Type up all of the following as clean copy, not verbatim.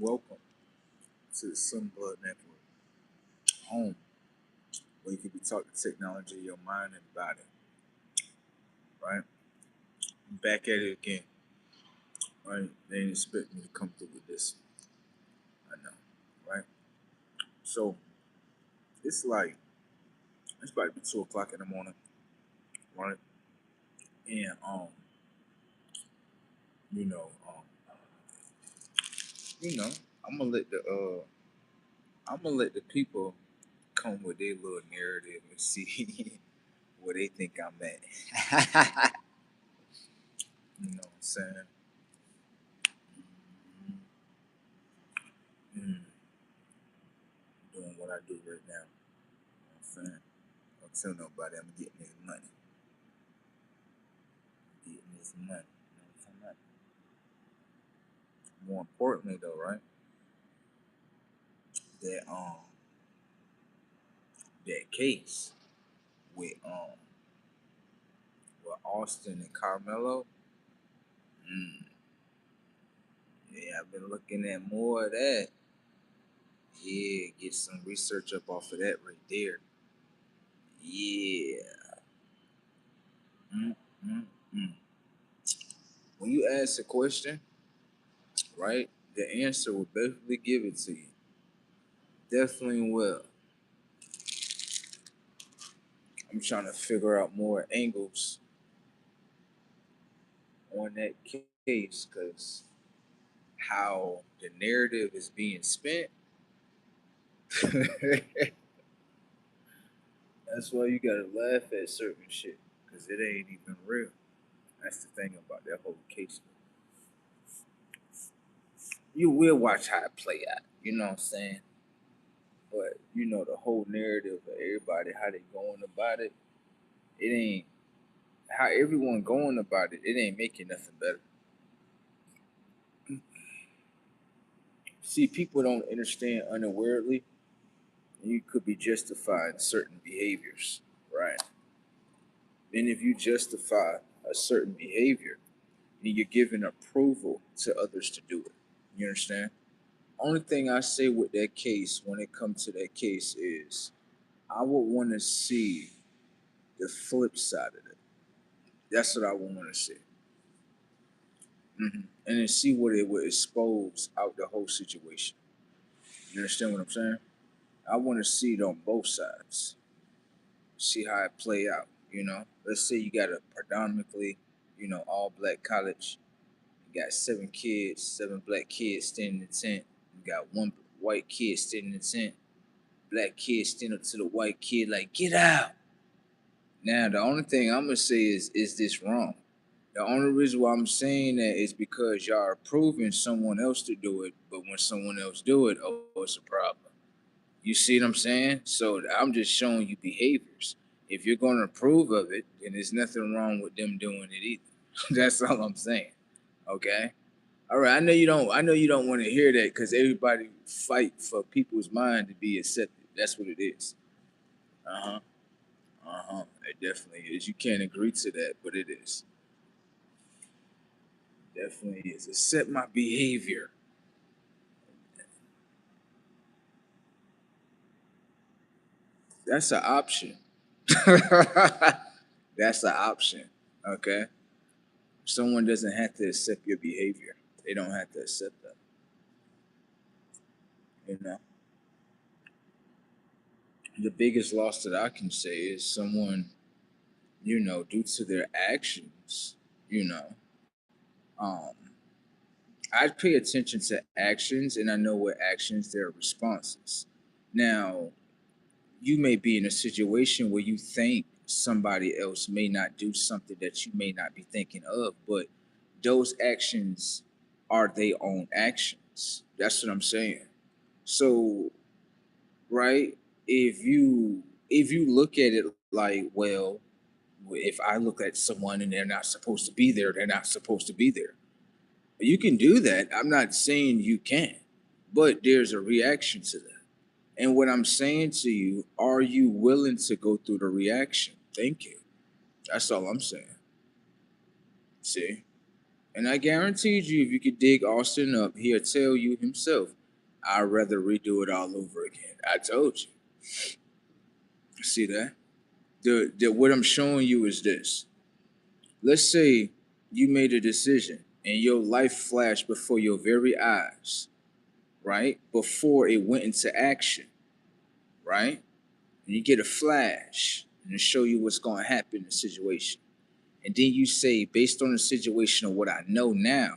Welcome to the Sunblood Network, home where you can be taught the technology of your mind and body. Right? I'm back at it again. Right? They didn't expect me to come through with this. I know. Right? So it's about to be 2 o'clock in the morning. Right? And you know, um, you know, I'm gonna let the I'm gonna let the people come with their little narrative and see where they think I'm at. You know what I'm saying? Mm, doing what I do right now. You know what I'm saying? Don't tell nobody I'm getting this money. Getting this money. You know what I'm saying? More importantly though, right? That that case with Austin and Carmelo. Mm, yeah, I've been looking at more of that. Yeah, get some research up off of that right there. Yeah. Mm, mm, mm. When you ask a question, right, the answer will definitely give it to you. Definitely will. I'm trying to figure out more angles on that case because how the narrative is being spent. That's why you gotta laugh at certain shit because it ain't even real. That's the thing about that whole case. You will watch how it play out. You know what I'm saying? But the whole narrative of everybody, how they going about it, it ain't how everyone going about it. It ain't making nothing better. See, people don't understand unawarely. You could be justifying certain behaviors, right? And if you justify a certain behavior, then you're giving approval to others to do it. You understand? Only thing I say with that case, when it comes to that case, is I would want to see the flip side of it. That's what I would want to see. And then see what it would expose out the whole situation. You understand what I'm saying? I want to see it on both sides. See how it play out. Let's say you got a predominantly, all black college. You got 7 kids, 7 black kids standing in the tent. You got one white kid standing in the tent. Black kid standing up to the white kid like, get out. Now the only thing I'm gonna say is this wrong? The only reason why I'm saying that is because y'all are approving someone else to do it, but when someone else do it, oh, it's a problem. You see what I'm saying? So I'm just showing you behaviors. If you're going to approve of it, then there's nothing wrong with them doing it either. That's all I'm saying. Okay. All right. I know you don't want to hear that because everybody fight for people's mind to be accepted. That's what it is. Uh huh. Uh huh. It definitely is. You can't agree to that, but it is. Definitely is. Accept my behavior. That's an option. That's an option. Okay. Someone doesn't have to accept your behavior. They don't have to accept that. You know, the biggest loss that I can say is someone, due to their actions, you know, um, I pay attention to actions and I know what actions their responses. Now, you may be in a situation where you think somebody else may not do something that you may not be thinking of, but those actions are their own actions. That's what I'm saying. So, right, if you look at it like, well, if I look at someone and they're not supposed to be there, they're not supposed to be there. You can do that. I'm not saying you can't, but there's a reaction to that. And what I'm saying to you, are you willing to go through the reaction? Thank you. That's all I'm saying. See? And I guaranteed you, if you could dig Austin up, he'll tell you himself, I'd rather redo it all over again. I told you. See that? What I'm showing you is this. Let's say you made a decision and your life flashed before your very eyes, right? Before it went into action, right? And you get a flash and it show you what's going to happen in the situation. And then you say, based on the situation of what I know now,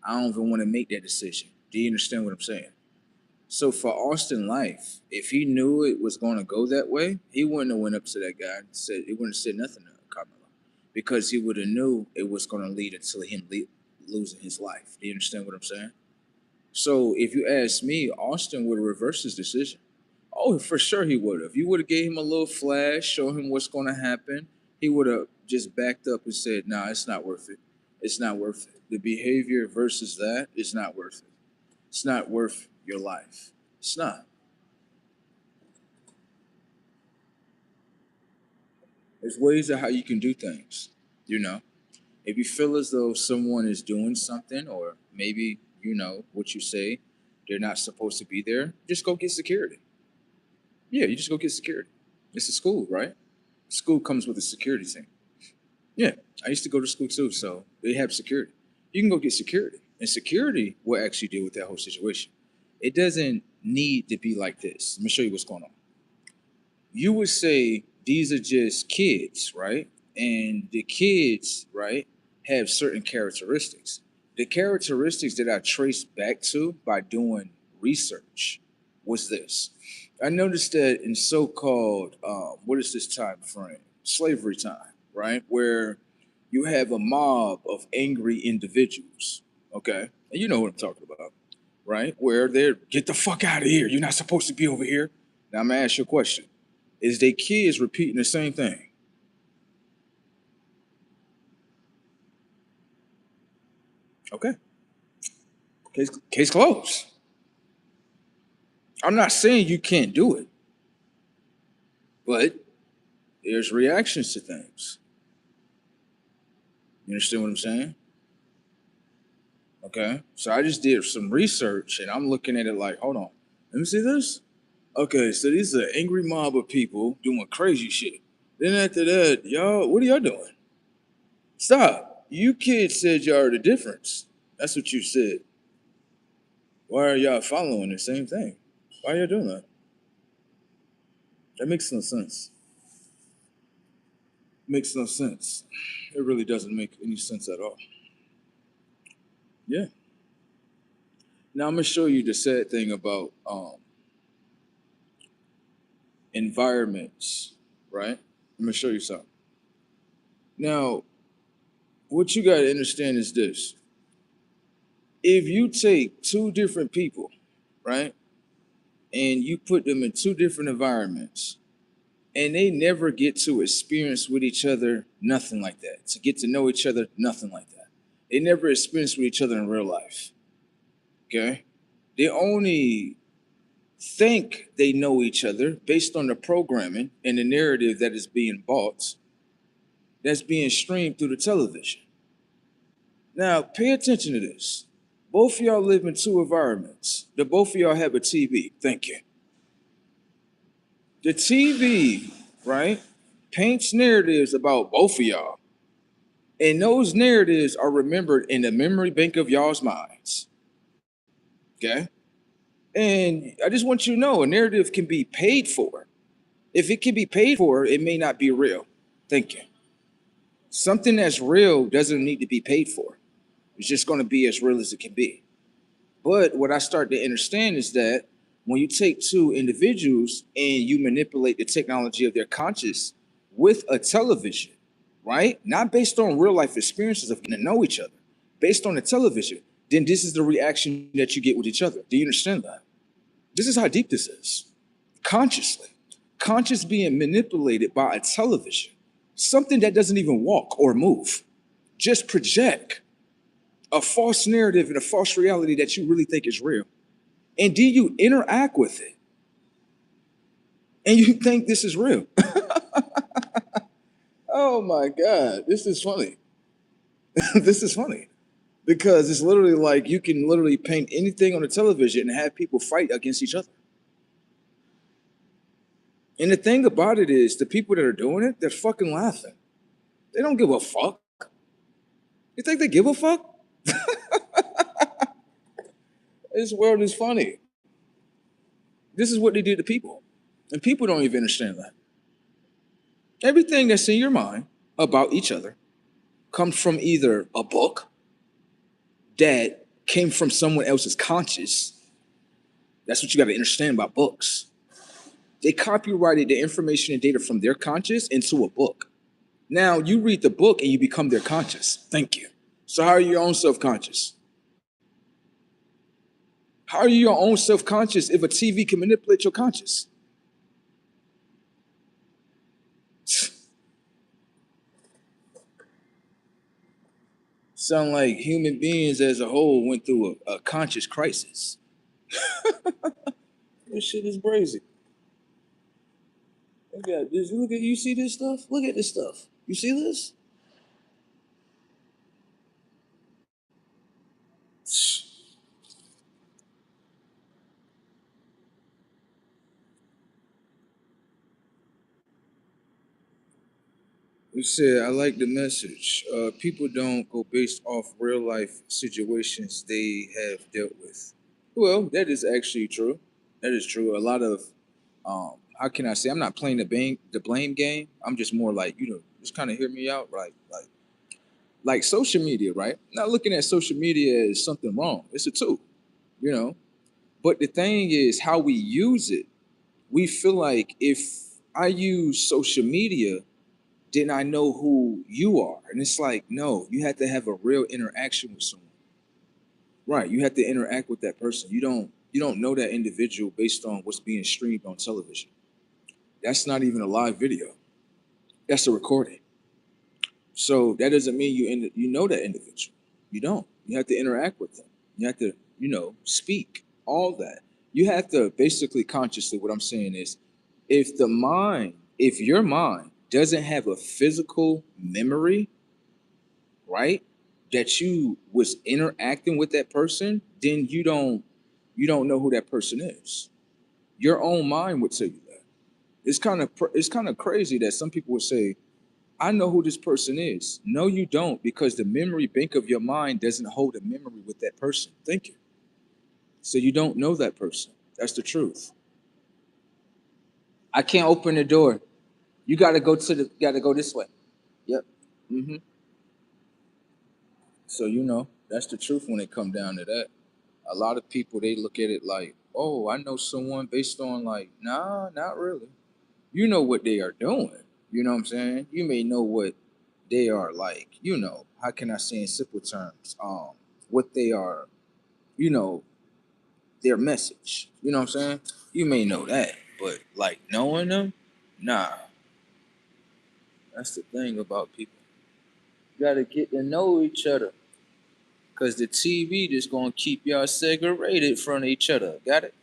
I don't even want to make that decision. Do you understand what I'm saying? So for Austin Life, if he knew it was going to go that way, he wouldn't have went up to that guy and said, he wouldn't have said nothing to Carmelo, because he would have knew it was going to lead until him losing his life. Do you understand what I'm saying? So if you ask me, Austin would have reversed his decision. Oh, for sure he would have. You would have gave him a little flash, show him what's going to happen. He would have just backed up and said, "Nah, it's not worth it. It's not worth it. The behavior versus that is not worth it. It's not worth your life. It's not." There's ways of how you can do things. You know, if you feel as though someone is doing something, or maybe what you say, they're not supposed to be there, just go get security. Yeah, you just go get security. It's a school, right? School comes with a security team. Yeah, I used to go to school too, so they have security. You can go get security, and security will actually deal with that whole situation. It doesn't need to be like this. Let me show you what's going on. You would say these are just kids, right? And the kids, right, have certain characteristics. The characteristics that I traced back to by doing research was this. I noticed that in so-called, what is this time frame? Slavery time, right? Where you have a mob of angry individuals, okay? And you know what I'm talking about, right? Where they're, get the fuck out of here. You're not supposed to be over here. Now I'm gonna ask you a question. Is they kids repeating the same thing? Okay. Case closed. I'm not saying you can't do it, but there's reactions to things. You understand what I'm saying? Okay. So I just did some research and I'm looking at it like, hold on, let me see this. Okay, so these are angry mob of people doing crazy shit. Then after that, y'all, what are y'all doing? Stop. You kids said y'all are the difference. That's what you said. Why are y'all following the same thing? Why are y'all doing that? That makes no sense. Makes no sense. It really doesn't make any sense at all. Yeah. Now I'm gonna show you the sad thing about environments, right? I'm gonna show you something. Now, what you gotta understand is this. If you take two different people, right, and you put them in two different environments, and they never get to experience with each other, nothing like that. To get to know each other, nothing like that. They never experience with each other in real life. Okay? They only think they know each other based on the programming and the narrative that is being bought, that's being streamed through the television. Now, pay attention to this. Both of y'all live in two environments. The both of y'all have a TV. Thank you. The TV, right, paints narratives about both of y'all. And those narratives are remembered in the memory bank of y'all's minds. Okay? And I just want you to know a narrative can be paid for. If it can be paid for, it may not be real. Thank you. Something that's real doesn't need to be paid for. It's just going to be as real as it can be. But what I start to understand is that when you take two individuals and you manipulate the technology of their conscious with a television, right? Not based on real life experiences of getting to know each other, based on the television, then this is the reaction that you get with each other. Do you understand that? This is how deep this is. Consciously. Conscious being manipulated by a television, something that doesn't even walk or move, just project a false narrative and a false reality that you really think is real. And then you interact with it and you think this is real. Oh my God, this is funny. This is funny. because it's literally like you can literally paint anything on the television and have people fight against each other. And the thing about it is, the people that are doing it, they're fucking laughing. They don't give a fuck. You think they give a fuck? This world is funny. This is what they did to people. And people don't even understand that. Everything that's in your mind about each other comes from either a book that came from someone else's conscious. That's what you got to understand about books. They copyrighted the information and data from their conscious into a book. Now you read the book and you become their conscious. Thank you. So how are you your own self-conscious? How are you your own self-conscious if a TV can manipulate your conscious? Sound like human beings as a whole went through a conscious crisis. This shit is crazy. Look at this. Look at you. See this stuff? Look at this stuff. You see this? We said, I like the message. People don't go based off real life situations they have dealt with. Well, that is actually true. That is true. A lot of, how can I say? I'm not playing the blame game. I'm just more like, just kind of hear me out, right? Like social media, right? Not looking at social media as something wrong. It's a tool, you know. But the thing is, how we use it. We feel like if I use social media, then I know who you are. And it's like, no, you have to have a real interaction with someone. Right. You have to interact with that person. You don't know that individual based on what's being streamed on television. That's not even a live video. That's a recording. So that doesn't mean you know that individual. You don't. You have to interact with them. You have to, speak. All that. You have to basically consciously, what I'm saying is, if your mind doesn't have a physical memory, right, that you was interacting with that person, then you don't know who that person is. Your own mind would tell you that. It's kind of crazy that some people would say, I know who this person is. No, you don't, because the memory bank of your mind doesn't hold a memory with that person. Thank you. So you don't know that person. That's the truth. I can't open the door. You gotta go this way. Yep. hmm So that's the truth when it come down to that. A lot of people, they look at it like, oh, I know someone based on, like, nah, not really. You know what they are doing. You know what I'm saying? You may know what they are like, how can I say in simple terms? What they are, you know, their message. You know what I'm saying? You may know that, but like knowing them, nah. That's the thing about people. You gotta get to know each other. Cause the TV just gonna keep y'all segregated from each other. Got it?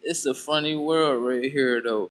It's a funny world right here though.